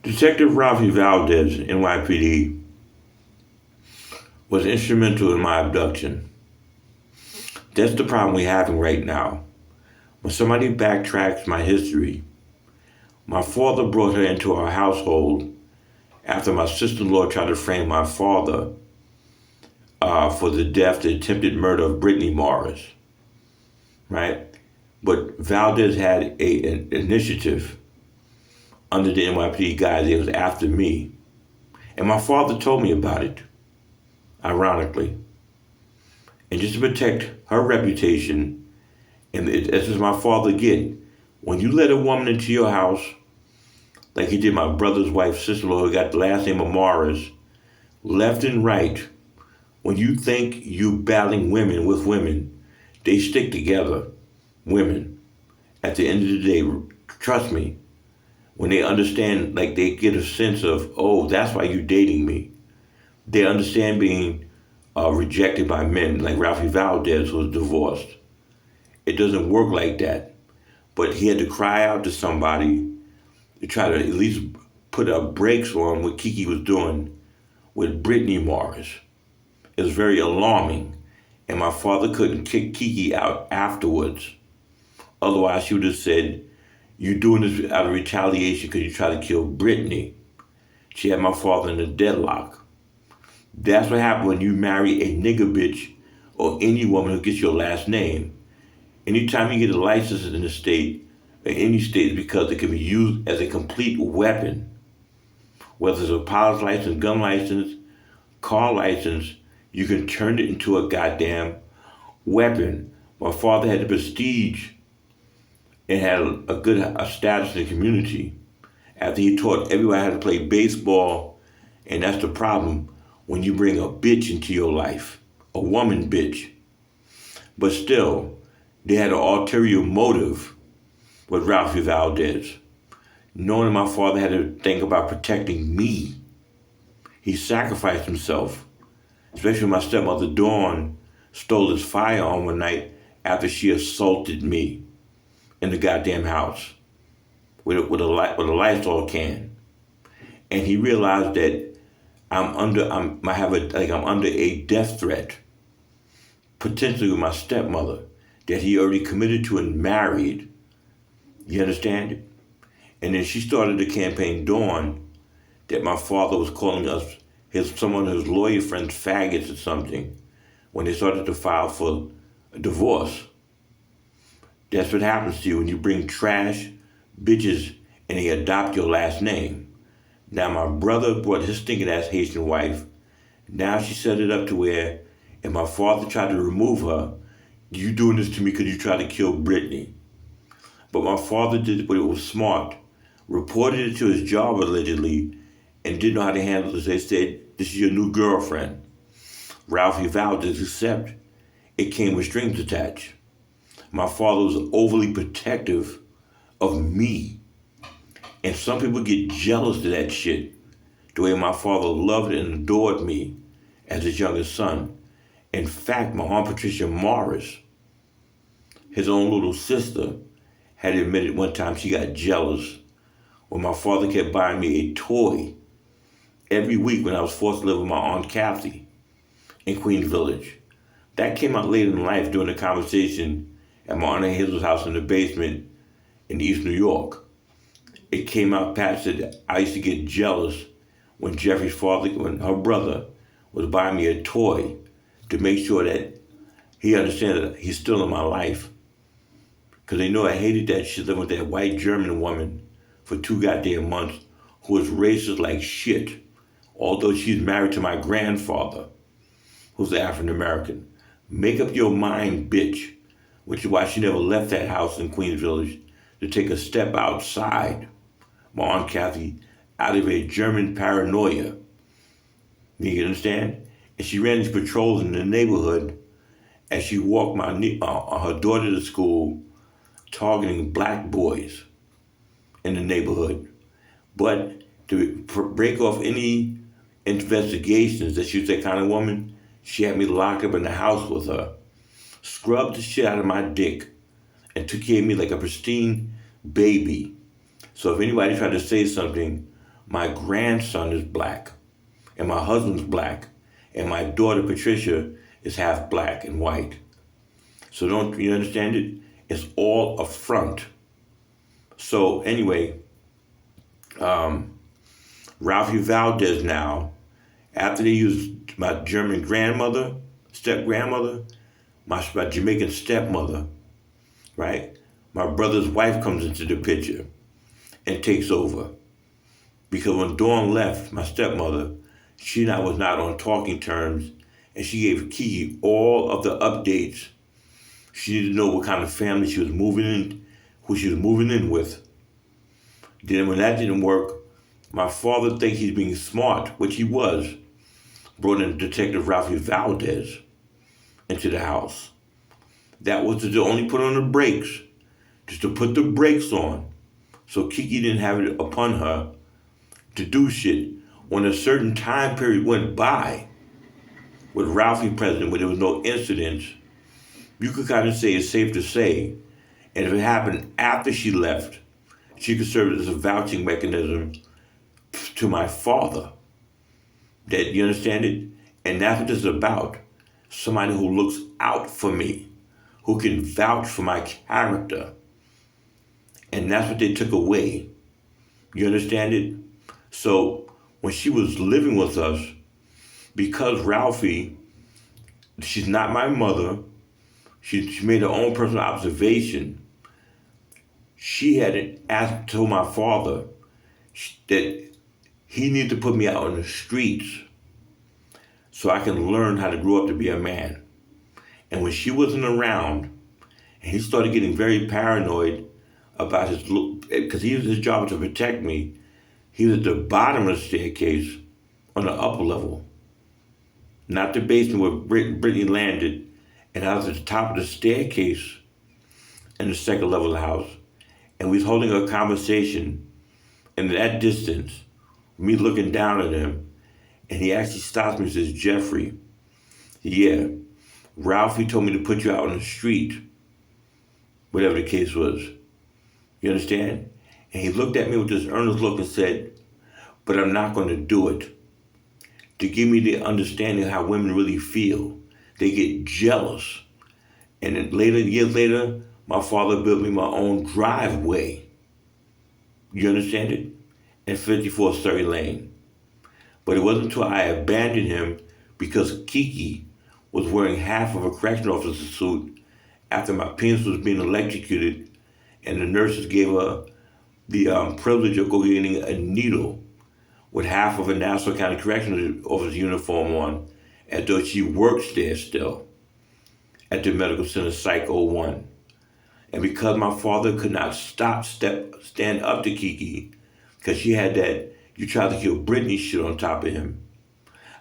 Detective Ralphie Valdez, NYPD, was instrumental in my abduction. That's the problem we're having right now. When somebody backtracks my history, my father brought her into our household after my sister-in-law tried to frame my father for the attempted murder of Brittany Morris, right? But Valdez had an initiative under the NYPD guise. It was after me. And my father told me about it, ironically. And just to protect her reputation, and this is my father again, when you let a woman into your house, like he did my brother's wife, sister-in-law, who got the last name of Morris, left and right, when you think you battling women with women, they stick together, women. At the end of the day, trust me, when they understand, like they get a sense of, oh, that's why you're dating me. They understand being rejected by men, like Ralphie Valdez was divorced. It doesn't work like that. But he had to cry out to somebody to try to at least put up brakes on what Kiki was doing with Brittany Morris. It was very alarming. And my father couldn't kick Kiki out afterwards. Otherwise, she would have said, you're doing this out of retaliation because you tried to kill Brittany. She had my father in a deadlock. That's what happens when you marry a nigger bitch or any woman who gets your last name. Anytime you get a license in the state, or any state, is because it can be used as a complete weapon. Whether it's a pilot's license, gun license, car license, you can turn it into a goddamn weapon. My father had the prestige and had a good status in the community after he taught everybody how to play baseball. And that's the problem when you bring a bitch into your life, a woman bitch. But still, they had an ulterior motive with Ralphie Valdez. Knowing my father had to think about protecting me, he sacrificed himself, especially when my stepmother Dawn stole his firearm one night after she assaulted me in the goddamn house with a Lysol can. And he realized that I'm under a death threat, potentially with my stepmother, that he already committed to and married. You understand it? And then she started a campaign, Dawn, that my father was calling us some of his lawyer friends faggots or something when they started to file for a divorce. That's what happens to you when you bring trash bitches and they adopt your last name. Now my brother brought his stinking ass Haitian wife. Now she set it up to where, and my father tried to remove her. You doing this to me because you tried to kill Brittany. But my father did what it was smart. Reported it to his job allegedly and didn't know how to handle it. They said, this is your new girlfriend. Ralphie Valdez, except it came with strings attached. My father was overly protective of me. And some people get jealous of that shit. The way my father loved and adored me as his youngest son. In fact, my Aunt Patricia Morris, his own little sister, had admitted one time she got jealous when my father kept buying me a toy every week when I was forced to live with my Aunt Kathy in Queens Village. That came out later in life during a conversation at my Aunt Hazel's house in the basement in East New York. It came out past that I used to get jealous when Jeffrey's father, when her brother was buying me a toy to make sure that he understands that he's still in my life. Because they know I hated that shit living with that white German woman for 2 goddamn months who was racist like shit, although she's married to my grandfather, who's African American. Make up your mind, bitch, which is why she never left that house in Queens Village to take a step outside, my Aunt Kathy, out of a German paranoia. You understand? And she ran these patrols in the neighborhood as she walked her daughter to school, targeting black boys in the neighborhood. But to break off any investigations that she was that kind of woman, she had me locked up in the house with her, scrubbed the shit out of my dick, and took care of me like a pristine baby. So if anybody tried to say something My grandson is black, and my husband's black, and my daughter Patricia is half black and white. So don't you understand it? It's all a front. So anyway, Ralphie Valdez now, after they used my German grandmother, step-grandmother, my Jamaican stepmother, right? My brother's wife comes into the picture and takes over. Because when Dawn left, my stepmother, she and I was not on talking terms, and she gave Kiki all of the updates. She needed to know what kind of family she was moving in, who she was moving in with. Then when that didn't work, my father thinks he's being smart, which he was, brought in Detective Ralphie Valdez into the house. That was to only put on the brakes, just to put the brakes on, so Kiki didn't have it upon her to do shit. When a certain time period went by with Ralphie present, where there was no incidents, you could kind of say it's safe to say, and if it happened after she left, she could serve as a vouching mechanism to my father. That you understand it? And that's what this is about. Somebody who looks out for me, who can vouch for my character. And that's what they took away. You understand it? So when she was living with us, because Ralphie, she's not my mother, she made her own personal observation. She had told my father that he needed to put me out on the streets so I can learn how to grow up to be a man. And when she wasn't around, and he started getting very paranoid about his look, because his job was to protect me. He was at the bottom of the staircase on the upper level, not the basement where Brittany landed, and I was at the top of the staircase in the second level of the house. And we was holding a conversation, and at that distance, me looking down at him, and he actually stops me and says, Jeffrey, yeah, Ralphie told me to put you out on the street, whatever the case was. You understand? And he looked at me with this earnest look and said, but I'm not going to do it. To give me the understanding of how women really feel. They get jealous. And then years later, my father built me my own driveway. You understand it? In 54 Surrey Lane. But it wasn't until I abandoned him because Kiki was wearing half of a correction officer's suit after my penis was being electrocuted, and the nurses gave her the privilege of go getting a needle with half of a Nassau County Correctional Officer uniform on, as though she works there still at the Medical Center Psych 01. And because my father could not stand up to Kiki, because she had that you tried to kill Brittany shit on top of him,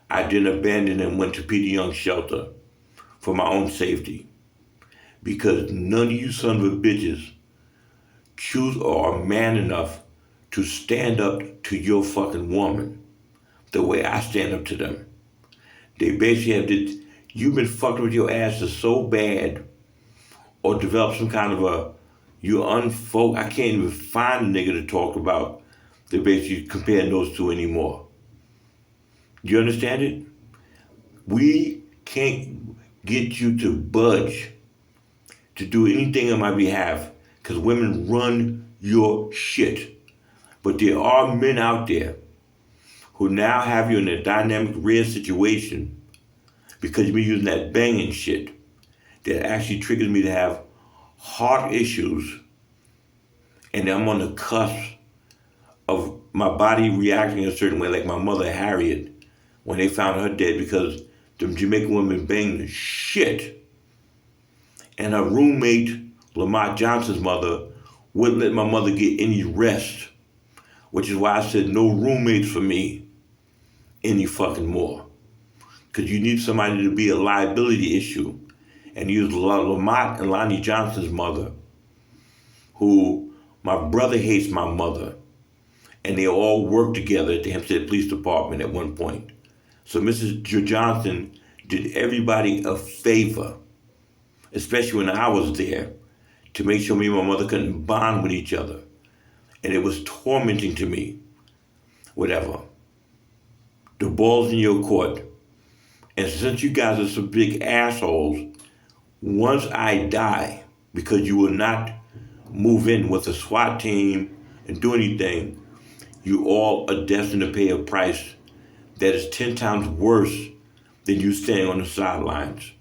I didn't abandon him and went to Peter Young Shelter for my own safety. Because none of you sons of bitches choose or are man enough to stand up to your fucking woman the way I stand up to them. They basically have this, you've been fucked with your asses so bad or developed some kind of I can't even find a nigga to talk about to basically compare those two anymore. Do you understand it? We can't get you to budge, to do anything on my behalf, because women run your shit. But there are men out there who now have you in a dynamic, rare situation because you've been using that banging shit that actually triggers me to have heart issues, and I'm on the cusp of my body reacting a certain way, like my mother Harriet, when they found her dead because the Jamaican women banged the shit. And her roommate, Lamont Johnson's mother, wouldn't let my mother get any rest, which is why I said no roommates for me any fucking more. Because you need somebody to be a liability issue. And use Lamont and Lonnie Johnson's mother, who my brother hates my mother. And they all worked together at the Hempstead Police Department at one point. So Mrs. Johnson did everybody a favor, especially when I was there, to make sure me and my mother couldn't bond with each other. And it was tormenting to me whatever. The ball's in your court. And since you guys are some big assholes, once I die, because you will not move in with a SWAT team and do anything, you all are destined to pay a price that is 10 times worse than you staying on the sidelines.